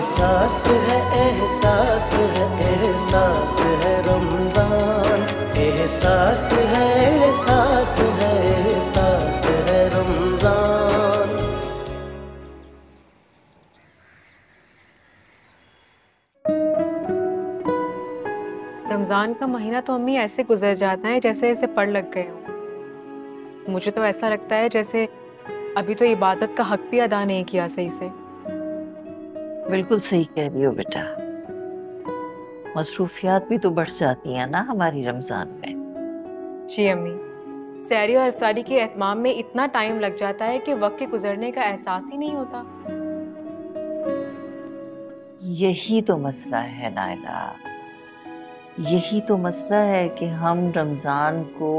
एहसास है एहसास है एहसास है रमजान, एहसास है एहसास है एहसास है रमजान। रमजान का महीना तो अम्मी ऐसे गुजर जाता है जैसे इसे पड़ लग गए हो। मुझे तो ऐसा लगता है जैसे अभी तो इबादत का हक भी अदा नहीं किया सही से। बिल्कुल सही कह रही हो बेटा, मसरूफियात भी तो बढ़ जाती हैं ना हमारी रमजान में। जी अम्मी, सहरी और इफ्तारी के एहतमाम में इतना टाइम लग जाता है कि वक्त के गुजरने का एहसास ही नहीं होता। यही तो मसला है नायला, यही तो मसला है कि हम रमजान को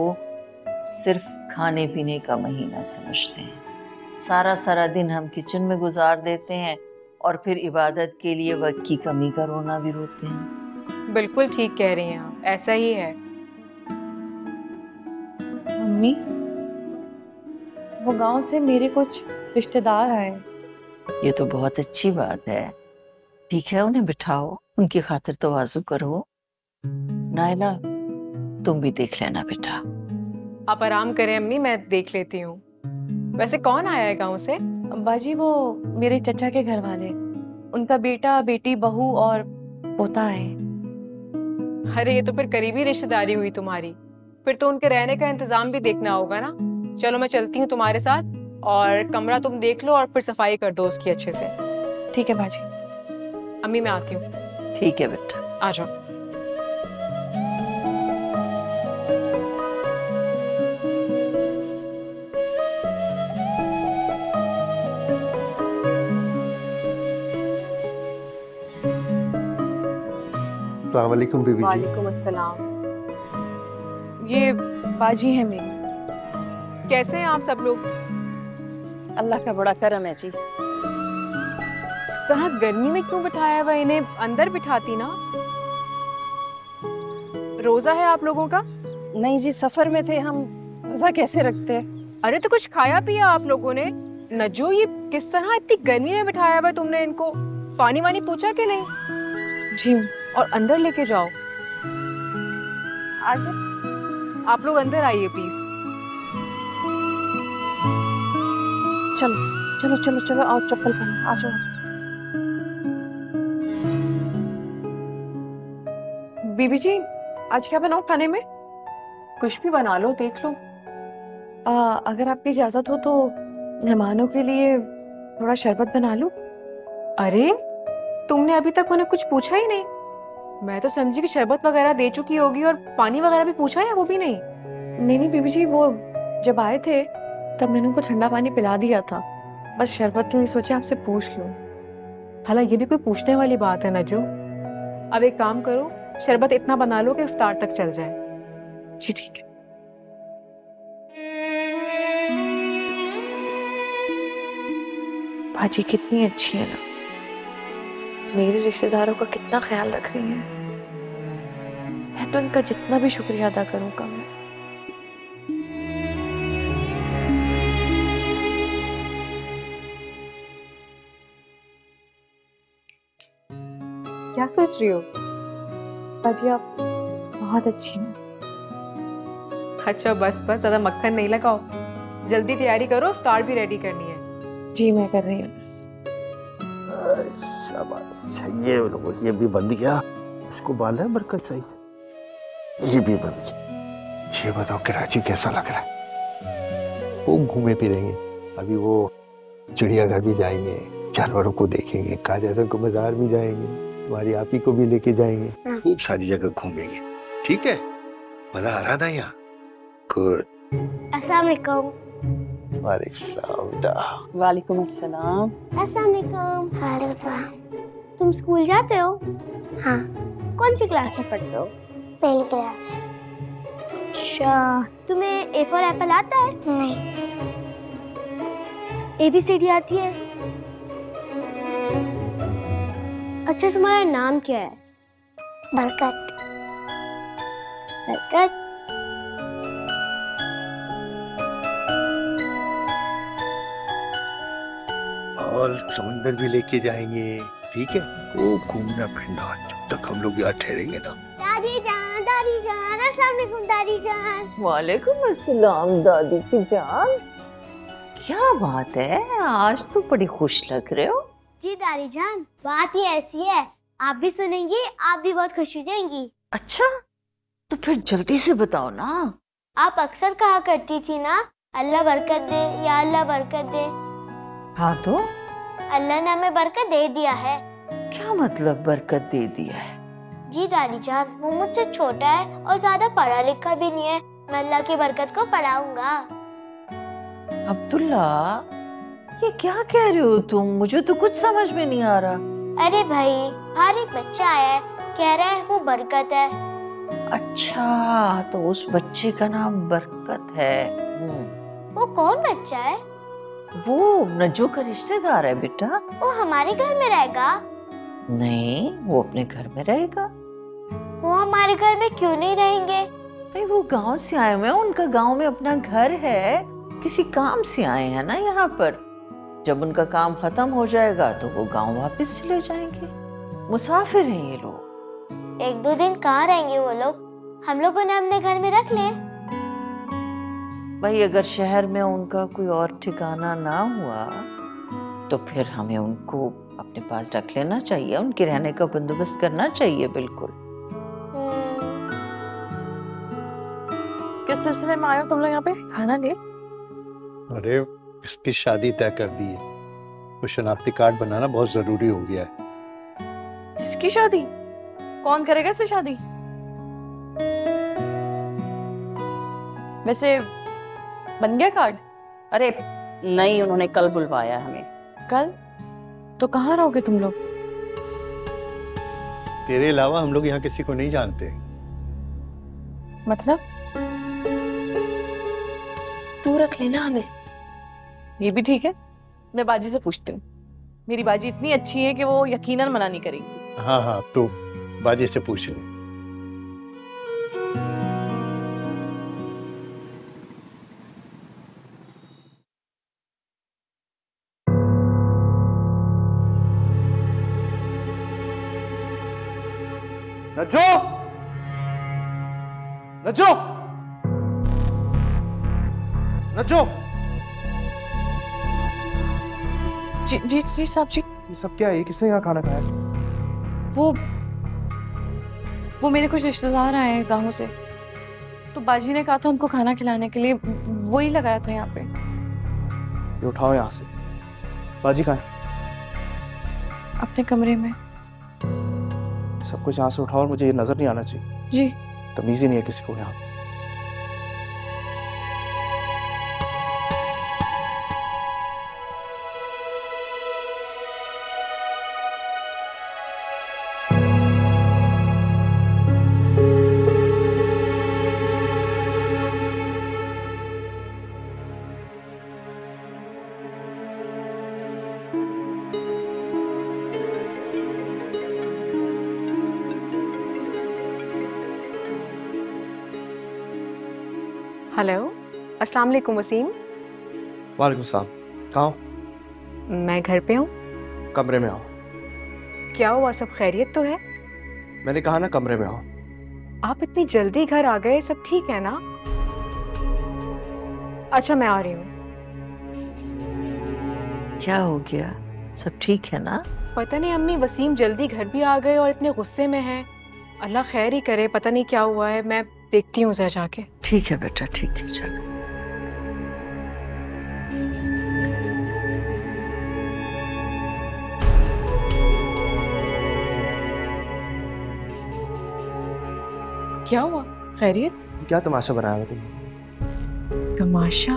सिर्फ खाने पीने का महीना समझते हैं। सारा सारा दिन हम किचन में गुजार देते हैं और फिर इबादत के लिए वक्त की कमी का रोना भी रोते हैं। बिल्कुल ठीक कह रही हैं आप, ऐसा ही है। मम्मी, वो गांव से मेरे कुछ रिश्तेदार आए। ये तो बहुत अच्छी बात है। ठीक है, उन्हें बिठाओ, उनकी खातिर तवाज़ु करो। नायला, तुम भी देख लेना बेटा। आप आराम करें अम्मी, मैं देख लेती हूँ। वैसे कौन आया है गाँव से? बाजी, वो मेरे चचा के घर वाले, उनका बेटा बेटी बहू और पोता है। अरे ये तो फिर करीबी रिश्तेदारी हुई तुम्हारी, फिर तो उनके रहने का इंतजाम भी देखना होगा ना। चलो मैं चलती हूँ तुम्हारे साथ, और कमरा तुम देख लो और फिर सफाई कर दो उसकी अच्छे से। ठीक है बाजी। अम्मी मैं आती हूँ। ठीक है बेटा, आ जाओ। अस्सलाम वालेकुम बीबी जी। वालेकुम अस्सलाम। ये बाजी है मेरी। कैसे हैं आप सब लोग? अल्लाह का बड़ा करम है जी। इस तरह गर्मी में क्यों बिठाया हुआ? इन्हें अंदर बिठाती ना। रोजा है आप लोगों का? नहीं जी, सफर में थे हम, रोजा कैसे रखते हैं। अरे तो कुछ खाया पिया आप लोगों ने? नज्जो, ये किस तरह इतनी गर्मी में बिठाया हुआ तुमने इनको? पानी वानी पूछा कि नहीं? जी और अंदर लेके जाओ। आज आप लोग अंदर आइए प्लीज। चलो चलो चलो चलो, आओ चप्पल पहनो, आ जाओ। बीबी जी, आज क्या बनाऊं खाने में? कुछ भी बना लो, देख लो। अगर आपकी इजाजत हो तो मेहमानों के लिए थोड़ा शरबत बना लूं। अरे तुमने अभी तक उन्हें कुछ पूछा ही नहीं। मैं तो समझी कि शरबत वगैरह दे चुकी होगी, और पानी वगैरह भी पूछा है? वो भी नहीं? नहीं नहीं बीबी जी, वो जब आए थे तब मैंने उनको ठंडा पानी पिला दिया था। बस शरबत के लिए सोचा आपसे पूछ लूं। भला ये भी कोई पूछने वाली बात है नज्जो? अब एक काम करो, शरबत इतना बना लो कि इफ्तार तक चल जाए। जी ठीक है। भाजी कितनी अच्छी है ना, मेरे रिश्तेदारों का कितना ख्याल रख रही हैं। मैं तो इनका जितना भी शुक्रिया अदा करूं कम है। क्या सोच रही हो? भाजी आप बहुत अच्छी हैं। अच्छा बस बस, ज्यादा मक्खन नहीं लगाओ। जल्दी तैयारी करो, इफ्तार भी रेडी करनी है। जी मैं कर रही हूँ बस। शाबाश, ये भी बन गया। इसको बाल है बरकत चाहिए, ये भी बन गया। ये बताओ कराची कैसा लग रहा है? वो घूमे फिरेंगे, अभी वो चिड़ियाघर भी जाएंगे, जानवरों को देखेंगे, काजा को बाजार भी जाएंगे, तुम्हारी आपी को भी लेके जाएंगे, खूब सारी जगह घूमेंगे। ठीक है, मजा आ रहा ना यहाँ? गुड। अस्सलाम वालेकुम। वालेकुम अस्सलाम। अस्सलाम वालेकुम। तुम स्कूल जाते हो? हाँ। कौन सी क्लास में पढ़ते हो? पहली क्लास। अच्छा, तुम्हें ए फॉर एप्पल आता है? नहीं। ABCD आती है? अच्छा, तुम्हारा नाम क्या है? बरकत। बरकत। और समंदर भी लेके जाएंगे, ठीक है, वो घूमना फिरना जब तक हम लोग यहाँ ठहरेंगे ना। दादी जान, अस्सलाम वालेकुम दादी जान। वालेकुम अस्सलाम दादी की जान। क्या बात है, आज तो बड़ी खुश लग रहे हो। जी दादी जान, बात ही ऐसी है, आप भी सुनेंगी, आप भी बहुत खुश हो जाएंगी। अच्छा, तो फिर जल्दी से बताओ ना। आप अक्सर कहा करती थी ना, अल्लाह बरकत दे या अल्लाह बरकत दे। हाँ तो अल्लाह ने हमें बरकत दे दिया है। क्या मतलब बरकत दे दिया है? जी दादी जान, वो मुझसे छोटा है और ज्यादा पढ़ा लिखा भी नहीं है, मैं अल्लाह की बरकत को पढ़ाऊंगा। अब्दुल्ला, ये क्या कह रहे हो तुम? मुझे तो कुछ समझ में नहीं आ रहा। अरे भाई, हर एक बच्चा आया है, कह रहा है वो बरकत है। अच्छा, तो उस बच्चे का नाम बरकत है। वो कौन बच्चा है? वो नज्जो का रिश्तेदार है बेटा। वो हमारे घर में रहेगा? नहीं, वो अपने घर में रहेगा। वो हमारे घर में क्यों नहीं रहेंगे? भाई वो गांव से आए हुए हैं, उनका गांव में अपना घर है, किसी काम से आए हैं ना यहाँ पर। जब उनका काम खत्म हो जाएगा तो वो गांव वापस चले जाएंगे। मुसाफिर हैं ये लोग। 1-2 दिन कहाँ रहेंगे वो लोग? हम लोग उन्हें अपने घर में रख लें। भाई अगर शहर में उनका कोई और ठिकाना ना हुआ तो फिर हमें उनको अपने पास रख लेना चाहिए, उनके रहने का बंदोबस्त करना चाहिए। बिल्कुल। किस सिलसिले में आए हो तुम लोग यहाँ पे? खाना ले। अरे इसकी शादी तय कर दी है, तो शनाख्ती कार्ड बनाना बहुत जरूरी हो गया है। इसकी शादी? कौन करेगा इससे शादी? वैसे बन गया कार्ड? अरे नहीं, उन्होंने कल बुलवाया हमें। कल? तो कहाँ रहोगे तुम लोग? तेरे अलावा हम लोग यहाँ किसी को नहीं जानते। मतलब? तू रख लेना हमें। ये भी ठीक है, मैं बाजी से पूछती हूँ। मेरी बाजी इतनी अच्छी है कि वो यकीनन मना नहीं करेगी। हाँ हाँ, तो बाजी से पूछ ले। नज्जो! नज्जो! नज्जो! जी जी जी साहब जी। ये सब क्या है? किसने यहाँ खाना खाया? वो मेरे कुछ रिश्तेदार आए हैं गाँव से, तो बाजी ने कहा था उनको खाना खिलाने के लिए, वही लगाया था यहाँ पे। ये उठाओ यहाँ से। बाजी कहाँ है? अपने कमरे में। सब कुछ यहाँ से उठाओ और मुझे ये नजर नहीं आना चाहिए। जी। तमीज ही नहीं है किसी को यहाँ। हेलो, अस्सलाम वालेकुम वसीम। वालेकुम सलाम। कहाँ हो? मैं घर पे हूँ। कमरे में आओ। क्या हुआ, सब खैरियत तो है? मैंने कहा ना कमरे में आओ। आप इतनी जल्दी घर आ गए, सब ठीक है ना? अच्छा मैं आ रही हूँ। क्या हो गया? सब ठीक है ना? पता नहीं अम्मी, वसीम जल्दी घर भी आ गए और इतने गुस्से में हैं। अल्लाह खैर ही करे, पता नहीं क्या हुआ है। मैं देखती हूँ उसे जाके। ठीक है बेटा, ठीक है, चलो। क्या हुआ, खैरियत? क्या तमाशा बनाया हुआ तुमने? तमाशा?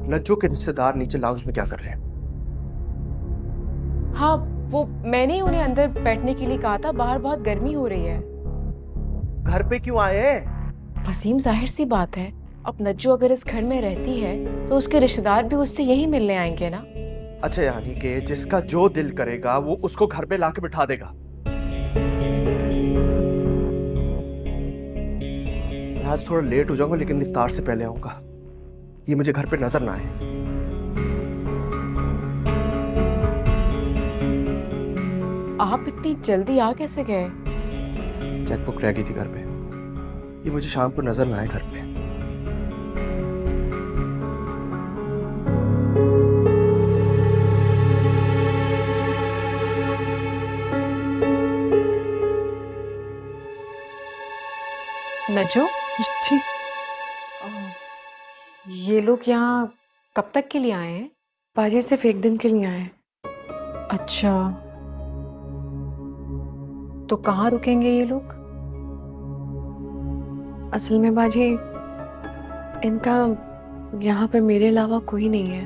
नज्जो के रिश्तेदार नीचे लाउंज में क्या कर रहे हैं? हाँ, वो मैंने ही उन्हें अंदर बैठने के लिए कहा था, बाहर बहुत गर्मी हो रही है। घर पे क्यों आए हैं? वसीम, जाहिर सी बात है, अब नज्जो अगर इस घर में रहती है तो उसके रिश्तेदार भी उससे यही मिलने आएंगे ना। अच्छा, यानी कि जिसका जो दिल करेगा वो उसको घर पे लाके बिठा देगा। मैं आज थोड़ा लेट हो जाऊंगा, लेकिन इफ्तार से पहले आऊंगा। ये मुझे घर पे नजर ना आए। आप इतनी जल्दी आ कैसे गए? चेकबुक रह गई थी घर पे, ये मुझे शाम को नजर ना आए घर पे। नजो जी ये लोग यहाँ कब तक के लिए आए हैं? बाजी सिर्फ एक दिन के लिए आए हैं। अच्छा, तो कहाँ रुकेंगे ये लोग? असल में बाजी इनका यहाँ पे मेरे अलावा कोई नहीं है।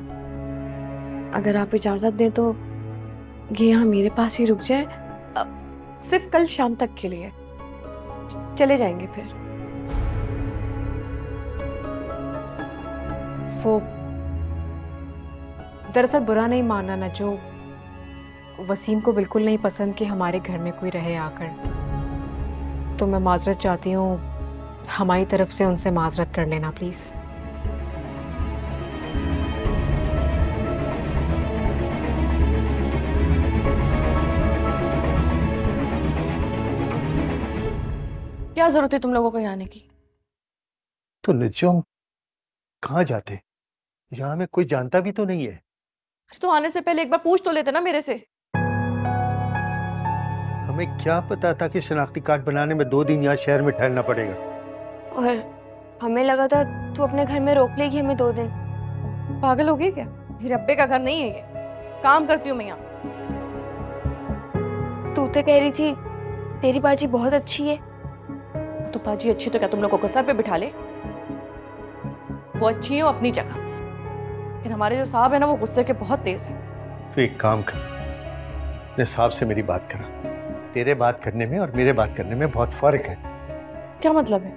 अगर आप इजाजत दें तो ये यहाँ मेरे पास ही रुक जाए, सिर्फ कल शाम तक के लिए। चले जाएंगे फिर। वो दरअसल बुरा नहीं मानना ना, जो वसीम को बिल्कुल नहीं पसंद कि हमारे घर में कोई रहे आकर, तो मैं माजरत चाहती हूँ, हमारी तरफ से उनसे माजरत कर लेना प्लीज। क्या जरूरत है तुम लोगों को यहाँ आने की? तो निजो कहाँ जाते? यहाँ में कोई जानता भी तो नहीं है। तो आने से पहले एक बार पूछ तो लेते ना मेरे से। हमें क्या पता था कि शनाख्ती कार्ड बनाने में 2 दिन यहाँ शहर में ठहरना पड़ेगा। और हमें लगा था तू अपने घर में रोक लेगी हमें 2 दिन। पागल हो गई क्या? मेरे अब्बे का घर नहीं है ये, काम करती हूँ मैं यहाँ। तू तो कह रही थी तेरी बाजी बहुत अच्छी है। तो बाजी अच्छी तो क्या तुम लोगों को सर पे बिठा ले? वो अच्छी है अपनी जगह, लेकिन हमारे जो साहब है ना वो गुस्से के बहुत तेज हैं। तो एक काम कर, अपने साहब से मेरी बात करा। तेरे बात करने में और मेरे बात करने में बहुत फर्क है। क्या मतलब है?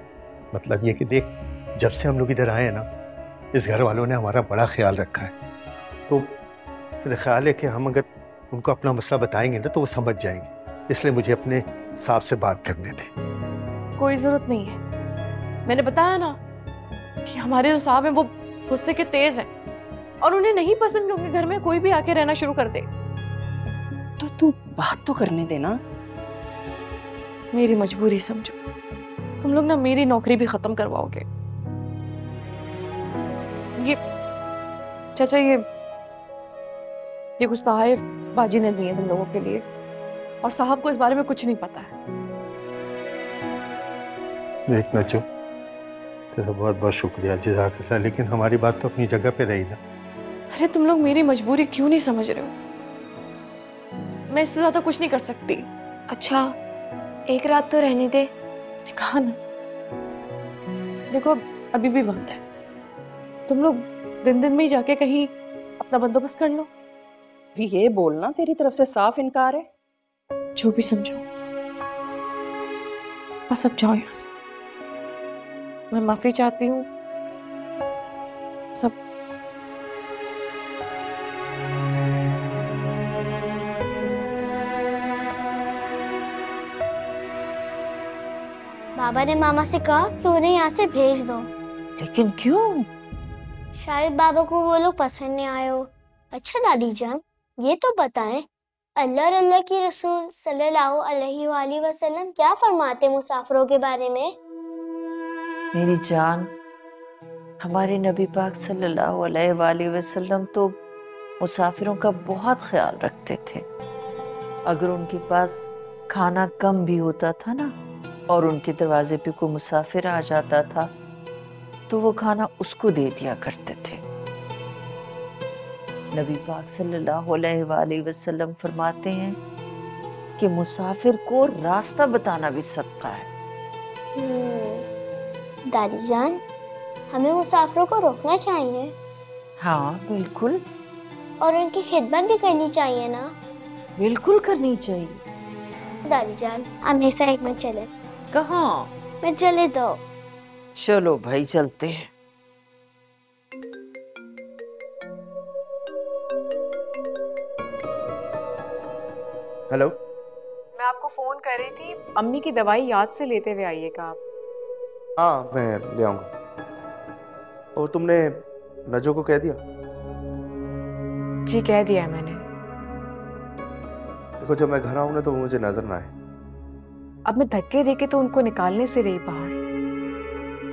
मतलब ये कि देख, जब से हम लोग इधर आए हैं ना, इस घर वालों ने हमारा बड़ा ख्याल रखा है। तो मेरा ख्याल है कि हम अगर उनको अपना मसला बताएंगे ना तो वो समझ जाएंगे। इसलिए मुझे अपने साहब से बात करने दे। कोई जरूरत नहीं है, मैंने बताया ना कि हमारे जो साहब हैं वो गुस्से के तेज हैं और उन्हें नहीं पसंद कि उनके घर में कोई भी आके रहना शुरू कर दे। तो तू बात तो करने देना। मेरी मजबूरी समझो, तुम लोग ना मेरी नौकरी भी खत्म करवाओगे। ये चाचा ये कुछ तोहफे बाजी ने दिए तुम लोगों के लिए, और साहब को इस बारे में कुछ नहीं पता है। देख नचो, तेरा बहुत बहुत शुक्रिया, जज़ाकल्लाह, लेकिन हमारी बात तो अपनी जगह पे रही ना। अरे तुम लोग मेरी मजबूरी क्यों नहीं समझ रहे हो? मैं इससे ज्यादा कुछ नहीं कर सकती। अच्छा एक रात तो रहने दे। कहा ना, देखो अभी भी वक्त है, तुम लोग दिन में ही जाके कहीं अपना बंदोबस्त कर लो। ये बोलना तेरी तरफ से साफ इनकार है। जो भी समझो, बस अब जाओ यहाँ से। मैं माफी चाहती हूँ सब। बाबा ने मामा से कहा कि उन्हें यहाँ से भेज दो। लेकिन क्यों? शायद बाबा को वो लोग पसंद नहीं आए हो। अच्छा दादी जान, ये तो बताएं, अल्लाह और अल्लाह की रसूल सल्लल्लाहु अलैहि वसल्लम क्या फरमाते मुसाफिरों के बारे में? मेरी जान, हमारे नबी पाक सल्लल्लाहु अलैहि वसल्लम तो मुसाफिरों का बहुत ख्याल रखते थे। अगर उनके पास खाना कम भी होता था ना, और उनके दरवाजे पे कोई मुसाफिर आ जाता था, तो वो खाना उसको दे दिया करते थे। नबी पाक सल्लल्लाहु अलैहि वसल्लम फरमाते हैं कि मुसाफिर को रास्ता बताना भी सदका है। दादी जान, हमें मुसाफिरों को रोकना चाहिए। हाँ बिल्कुल, और उनकी खिदमत भी करनी चाहिए ना? बिल्कुल करनी चाहिए। दादी जान हमेशा एक में चले। कहाँ? मैं चले दो। चलो भाई चलते हैं। हेलो, मैं आपको फोन कर रही थी, अम्मी की दवाई याद से लेते हुए आइएगा आप। हाँ मैं ले आऊंगा। और तुमने नजो को कह दिया? जी कह दिया है मैंने। देखो देखो जब मैं घर आऊँ ना तो वो मुझे नजर ना आए। अब मैं धक्के देके तो उनको निकालने से रही बाहर।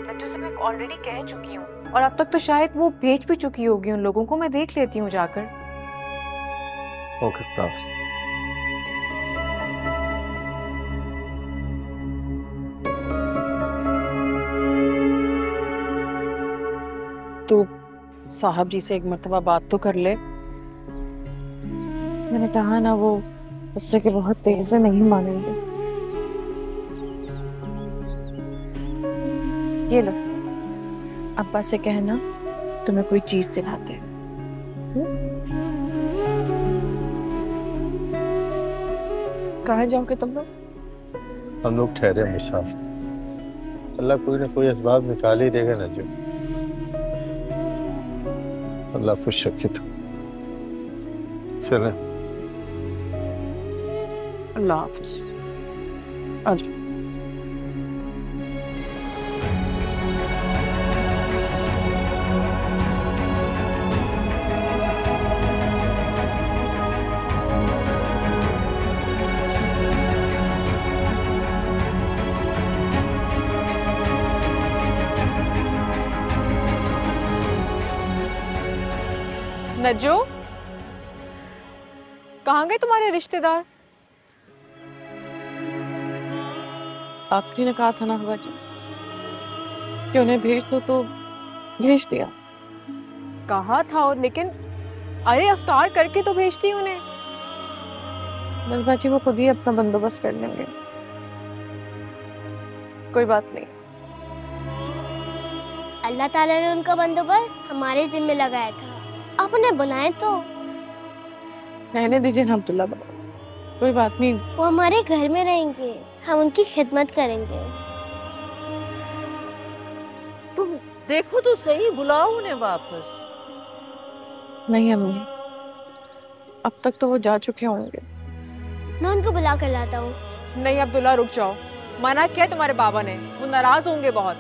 नज्जू से मैं ऑलरेडी कह चुकी हूँ और अब तक तो शायद वो भेज भी चुकी होगी उन लोगों को। मैं देख लेती हूँ जाकर। ओके, खुदाफिज। तो साहब जी से एक मर्तबा बात तो कर ले। मैंने कहा ना, वो उससे कि बहुत तेज से नहीं मानेंगे। ये लो, अब्बा से कहना तुम्हें कोई चीज दिलाते हैं। कहाँ जाओगे तुम लोग? हम लोग ठहरे मुसाफिर। अल्लाह कोई ना कोई असबाब निकाल ही देगा ना जो। अल्लाह खुश रखे तो चले। अल्लाह हाफिज। आजा। नज्जू, कहाँ गए तुम्हारे रिश्तेदार? आपने ने कहा था ना हवा जी कि उन्हें भेज दो, तो भेज दिया। कहा था और लेकिन अरे अफ्तार करके तो भेजती उन्हें। बस बाजी वो खुद ही अपना बंदोबस्त कर लेंगे, कोई बात नहीं। अल्लाह ताला ने उनका बंदोबस्त हमारे जिम्मे लगाया था, आप उन्हें बुलाएं तो। रहने दीजिए ना अब्दुल्ला बाबा, कोई बात नहीं। वो हमारे घर में रहेंगे, हम उनकी खिदमत करेंगे। तुम देखो तो सही, बुलाओ उन्हें वापस। नहीं अम्मी, अब तक तो वो जा चुके होंगे। मैं उनको बुला कर लाता हूँ। नहीं अब्दुल्ला, रुक जाओ। मना किया तुम्हारे बाबा ने, वो नाराज होंगे बहुत।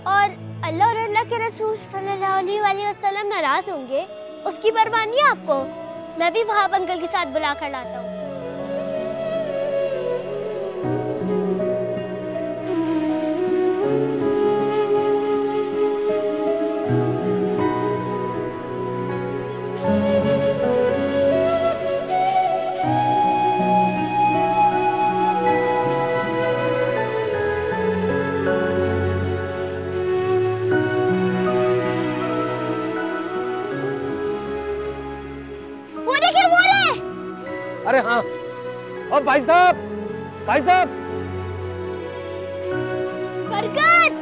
और अल्लाह और अल्लाह के रसूल सल्लल्लाहु अलैहि वसल्लम नाराज होंगे, उसकी परवाह नहीं है आपको। मैं भी वहाब अंकल के साथ बुला कर लाता हूँ। अरे हाँ, और भाई साहब, भाई साहब। बरकत,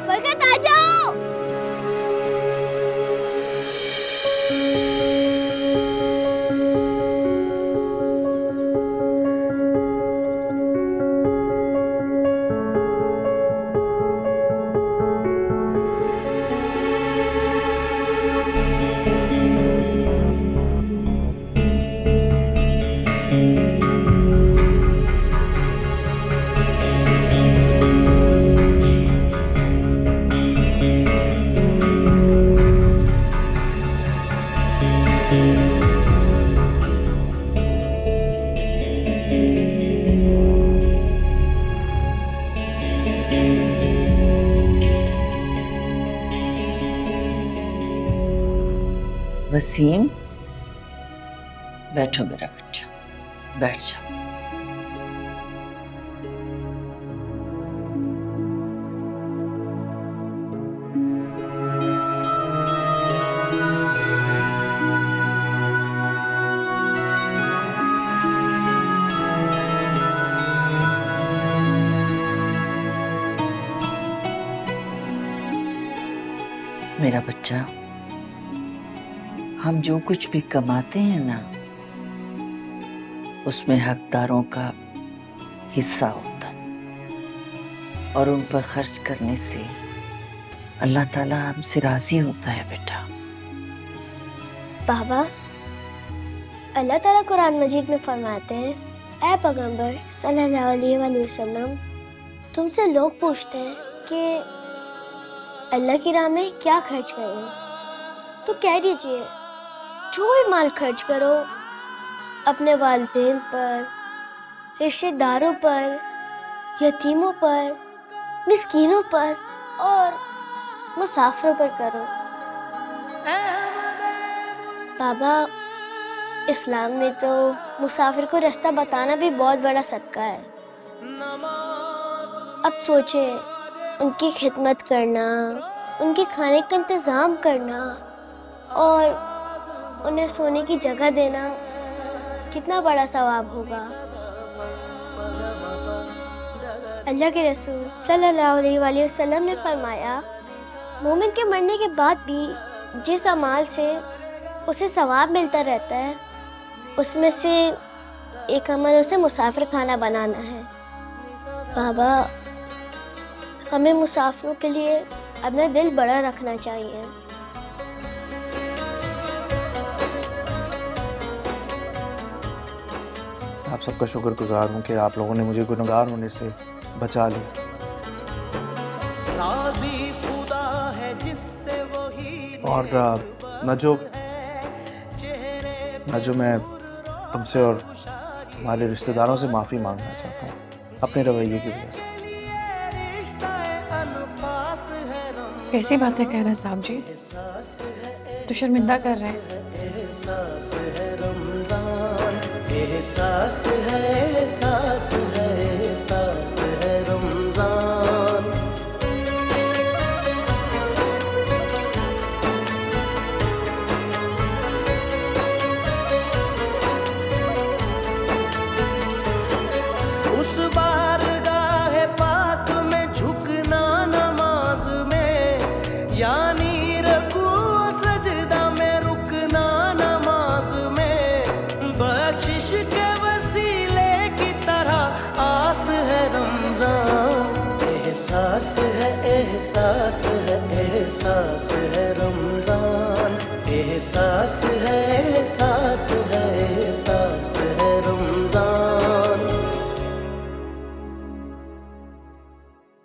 बरकत आ जाओ। वसीम, बैठो मेरा बच्चा, बैठ जाओ। मेरा बच्चा, हम जो कुछ भी कमाते हैं ना, उसमें हकदारों का हिस्सा होता है और उन पर खर्च करने से अल्लाह ताला हमसे राजी होता है बेटा। बाबा, अल्लाह ताला कुरान मजीद में फरमाते हैं, ऐ पैगंबर सल्लल्लाहु अलैहि वसल्लम, तुमसे लोग पूछते हैं कि अल्लाह की राह में क्या खर्च करें, तो कह दीजिए जो भी माल खर्च करो अपने वालिदैन पर, रिश्तेदारों पर, यतीमों पर, मिस्कीनों पर और मुसाफिरों पर करो। बाबा, इस्लाम में तो मुसाफिर को रास्ता बताना भी बहुत बड़ा सदका है। अब सोचें, उनकी खिदमत करना, उनके खाने का इंतज़ाम करना और उन्हें सोने की जगह देना कितना बड़ा सवाब होगा। अल्लाह के रसूल सल्लल्लाहु अलैहि वसल्लम ने फरमाया, मोमिन के मरने के बाद भी जिस अमाल से उसे सवाब मिलता रहता है, उसमें से एक अमल उसे मुसाफिर खाना बनाना है। बाबा, हमें मुसाफिरों के लिए अपना दिल बड़ा रखना चाहिए। आप सबका शुक्रगुजार हूँ कि आप लोगों ने मुझे गुनहगार होने से बचा लिया। और नजो, मैं तुमसे और हमारे रिश्तेदारों से माफ़ी मांगना चाहता हूँ अपने रवैये की वजह से। कैसी बातें कह रहे हैं साहब जी, तो शर्मिंदा कर रहे हैं। एहसास है रमजान, एहसास है, एहसास है, एहसास है रमजान। उस बारगाह पाक में झुकना नमाज में, यानी रकू सजदा में रुकना नमाज में, बख्शिश के वसीले की तरह आस है रमजान। एहसास है, एहसास है, एहसास है रमजान। एहसास है, एहसास है, एहसास है रमजान।